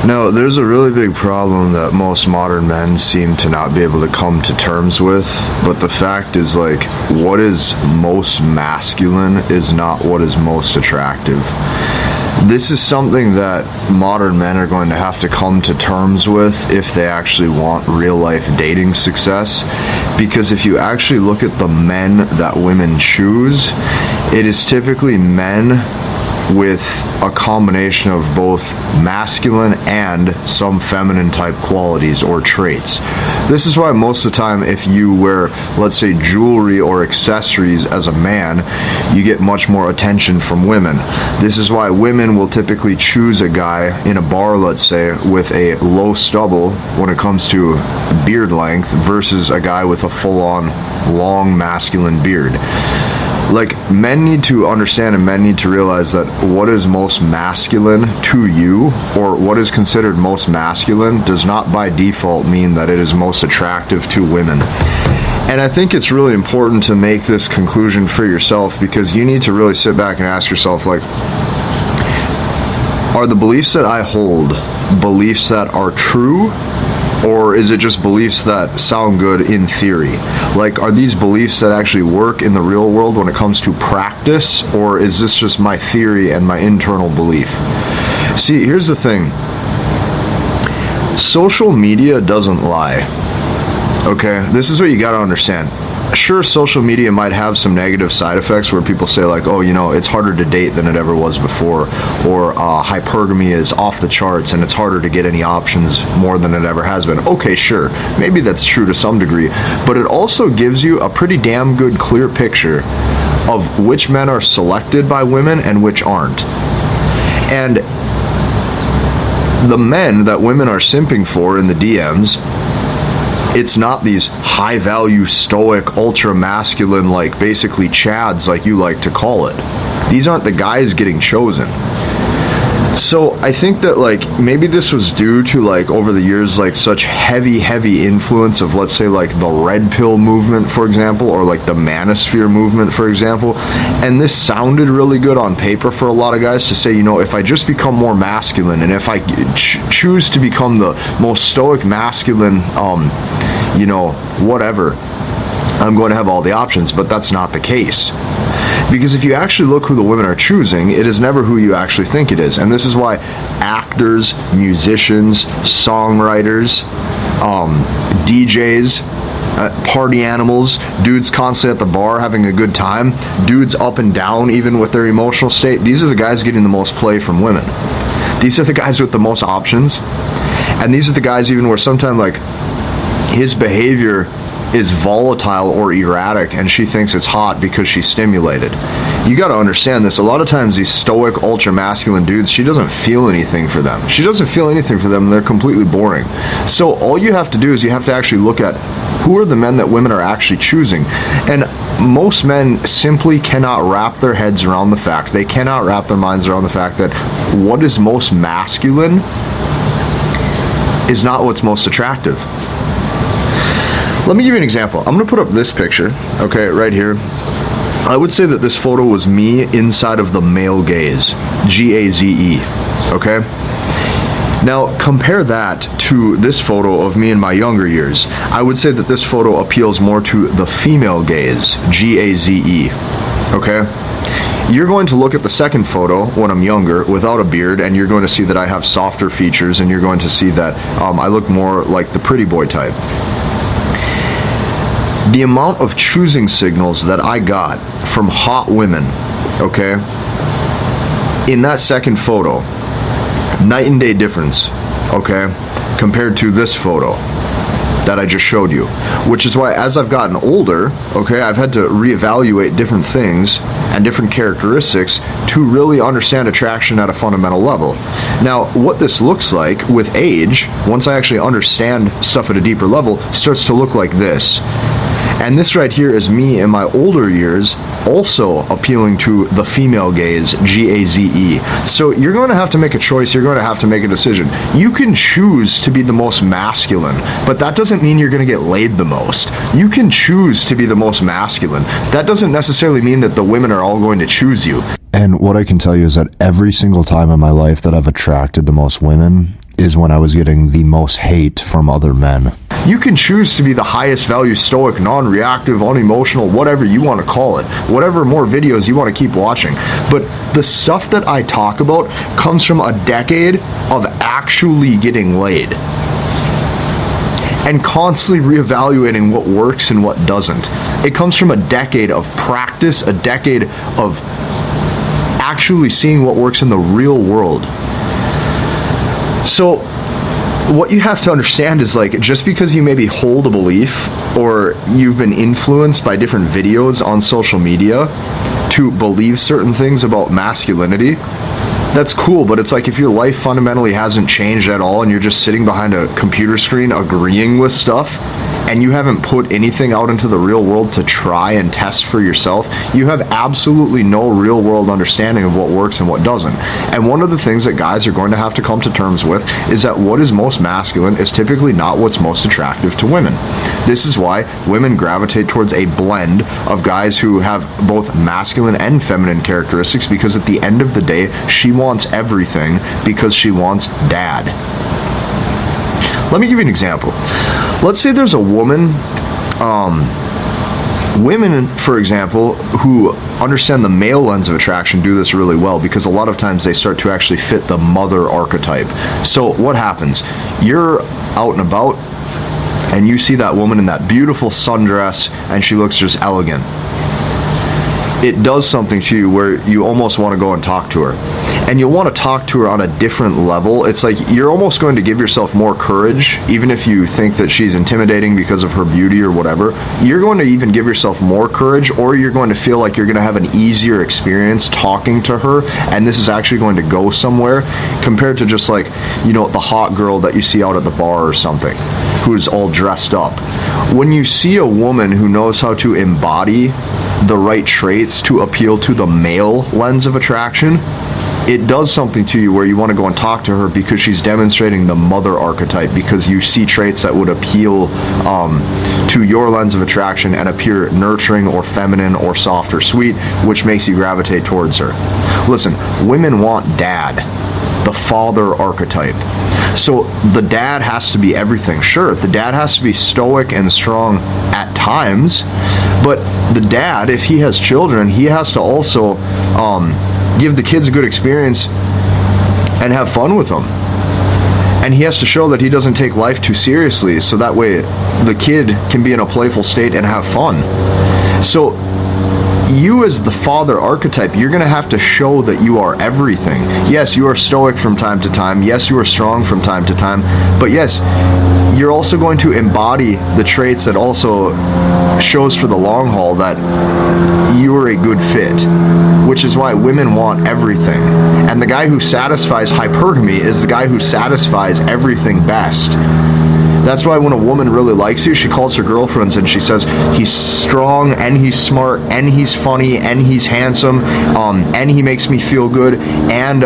Now, there's a really big problem that most modern men seem to not be able to come to terms with, but the fact is, like, what is most masculine is not what is most attractive. This is something that modern men are going to have to come to terms with if they actually want real-life dating success, because if you actually look at the men that women choose, it is typically men with a combination of both masculine and some feminine type qualities or traits. This is why most of the time if you wear, let's say, jewelry or accessories as a man, you get much more attention from women. This is why women will typically choose a guy in a bar, let's say, with a low stubble when it comes to beard length versus a guy with a full-on long masculine beard. Like, men need to understand and men need to realize that what is most masculine to you, or what is considered most masculine, does not by default mean that it is most attractive to women. And I think it's really important to make this conclusion for yourself, because you need to really sit back and ask yourself, like, are the beliefs that I hold beliefs that are true? Or is it just beliefs that sound good in theory? Like, are these beliefs that actually work in the real world when it comes to practice? Or is this just my theory and my internal belief? See, here's the thing. Social media doesn't lie. Okay? This is what you gotta understand. Sure, social media might have some negative side effects where people say, like, oh, you know, it's harder to date than it ever was before, or hypergamy is off the charts and it's harder to get any options more than it ever has been. Okay, sure, maybe that's true to some degree, but it also gives you a pretty damn good clear picture of which men are selected by women and which aren't. And the men that women are simping for in the DMs, it's not these high-value, stoic, ultra-masculine, like, basically chads, like you like to call it. These aren't the guys getting chosen. So I think that, like, maybe this was due to, like, over the years, like, such heavy influence of, let's say, like, the red pill movement, for example, or, like, the manosphere movement, for example. And this sounded really good on paper for a lot of guys to say, you know, if I just become more masculine, and if I choose to become the most stoic, masculine, you know, whatever, I'm going to have all the options. But that's not the case. Because if you actually look who the women are choosing, it is never who you actually think it is. And this is why actors, musicians, songwriters, DJs, party animals, dudes constantly at the bar having a good time, dudes up and down even with their emotional state, these are the guys getting the most play from women. These are the guys with the most options. And these are the guys even where sometimes, like, his behavior is volatile or erratic and she thinks it's hot because she's stimulated. You got to understand this. A lot of times these stoic, ultra masculine dudes, she doesn't feel anything for them. She doesn't feel anything for them, and they're completely boring. So all you have to do is you have to actually look at who are the men that women are actually choosing. And most men simply cannot wrap their heads around the fact, they cannot wrap their minds around the fact that what is most masculine is not what's most attractive. Let me give you an example. I'm going to put up this picture, okay, right here. I would say that this photo was me inside of the male gaze, G-A-Z-E, okay? Now, compare that to this photo of me in my younger years. I would say that this photo appeals more to the female gaze, G-A-Z-E, okay? You're going to look at the second photo when I'm younger without a beard, and you're going to see that I have softer features, and you're going to see that I look more like the pretty boy type. The amount of choosing signals that I got from hot women, okay, in that second photo, night and day difference, okay, compared to this photo that I just showed you. Which is why as I've gotten older, okay, I've had to reevaluate different things and different characteristics to really understand attraction at a fundamental level. Now, what this looks like with age, once I actually understand stuff at a deeper level, starts to look like this. And this right here is me in my older years, also appealing to the female gaze, G-A-Z-E. So you're going to have to make a choice. You're going to have to make a decision. You can choose to be the most masculine, but that doesn't mean you're going to get laid the most. You can choose to be the most masculine. That doesn't necessarily mean that the women are all going to choose you. And what I can tell you is that every single time in my life that I've attracted the most women, is when I was getting the most hate from other men. You can choose to be the highest value stoic, non-reactive, unemotional, whatever you want to call it, whatever more videos you want to keep watching. But the stuff that I talk about comes from a decade of actually getting laid and constantly reevaluating what works and what doesn't. It comes from a decade of practice, a decade of actually seeing what works in the real world. So what you have to understand is, like, just because you maybe hold a belief or you've been influenced by different videos on social media to believe certain things about masculinity, that's cool, but it's like if your life fundamentally hasn't changed at all and you're just sitting behind a computer screen agreeing with stuff and you haven't put anything out into the real world to try and test for yourself, you have absolutely no real world understanding of what works and what doesn't. And one of the things that guys are going to have to come to terms with is that what is most masculine is typically not what's most attractive to women. This is why women gravitate towards a blend of guys who have both masculine and feminine characteristics, because at the end of the day, she wants everything because she wants dad. Let me give you an example. Let's say there's a woman, women, for example, who understand the male lens of attraction do this really well, because a lot of times they start to actually fit the mother archetype. So what happens? You're out and about and you see that woman in that beautiful sundress and she looks just elegant. It does something to you where you almost want to go and talk to her. And you'll want to talk to her on a different level. It's like you're almost going to give yourself more courage, even if you think that she's intimidating because of her beauty or whatever. You're going to even give yourself more courage, or you're going to feel like you're going to have an easier experience talking to her, and this is actually going to go somewhere, compared to just like, you know, the hot girl that you see out at the bar or something, who's all dressed up. When you see a woman who knows how to embody the right traits to appeal to the male lens of attraction, it does something to you where you want to go and talk to her, because she's demonstrating the mother archetype, because you see traits that would appeal to your lens of attraction and appear nurturing or feminine or soft or sweet, which makes you gravitate towards her. Listen, women want dad, the father archetype. So the dad has to be everything. Sure, the dad has to be stoic and strong at times, but the dad, if he has children, he has to also give the kids a good experience and have fun with them. And he has to show that he doesn't take life too seriously, so that way the kid can be in a playful state and have fun. So you as the father archetype, you're going to have to show that you are everything. Yes, you are stoic from time to time. Yes, you are strong from time to time. But yes, you're also going to embody the traits that also shows for the long haul that you are a good fit, which is why women want everything. And the guy who satisfies hypergamy is the guy who satisfies everything best. That's why when a woman really likes you, she calls her girlfriends and she says, he's strong and he's smart and he's funny and he's handsome, and he makes me feel good, and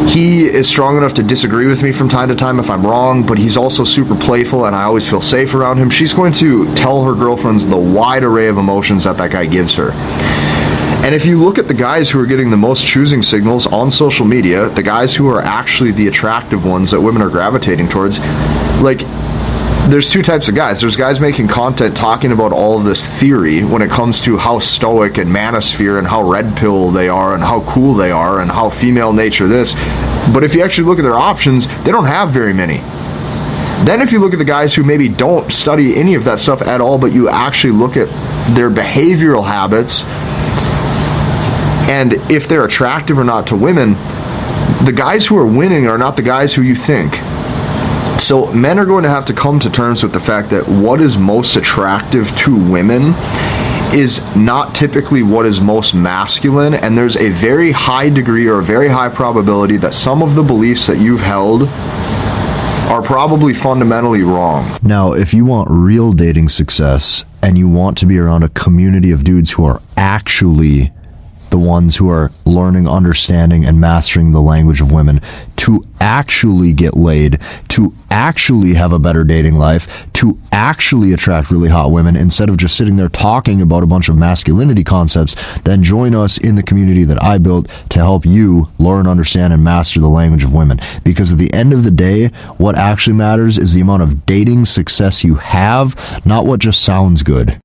he is strong enough to disagree with me from time to time if I'm wrong, but he's also super playful and I always feel safe around him. She's going to tell her girlfriends the wide array of emotions that guy gives her. And if you look at the guys who are getting the most choosing signals on social media, the guys who are actually the attractive ones that women are gravitating towards, like, there's two types of guys. There's guys making content talking about all of this theory when it comes to how stoic and manosphere and how red pill they are and how cool they are and how female nature this. But if you actually look at their options, they don't have very many. Then if you look at the guys who maybe don't study any of that stuff at all, but you actually look at their behavioral habits and if they're attractive or not to women, the guys who are winning are not the guys who you think. So men are going to have to come to terms with the fact that what is most attractive to women is not typically what is most masculine, and there's a very high degree or a very high probability that some of the beliefs that you've held are probably fundamentally wrong. Now, if you want real dating success and you want to be around a community of dudes who are actually the ones who are learning, understanding, and mastering the language of women to actually get laid, to actually have a better dating life, to actually attract really hot women instead of just sitting there talking about a bunch of masculinity concepts, then join us in the community that I built to help you learn, understand, and master the language of women. Because at the end of the day, what actually matters is the amount of dating success you have, not what just sounds good.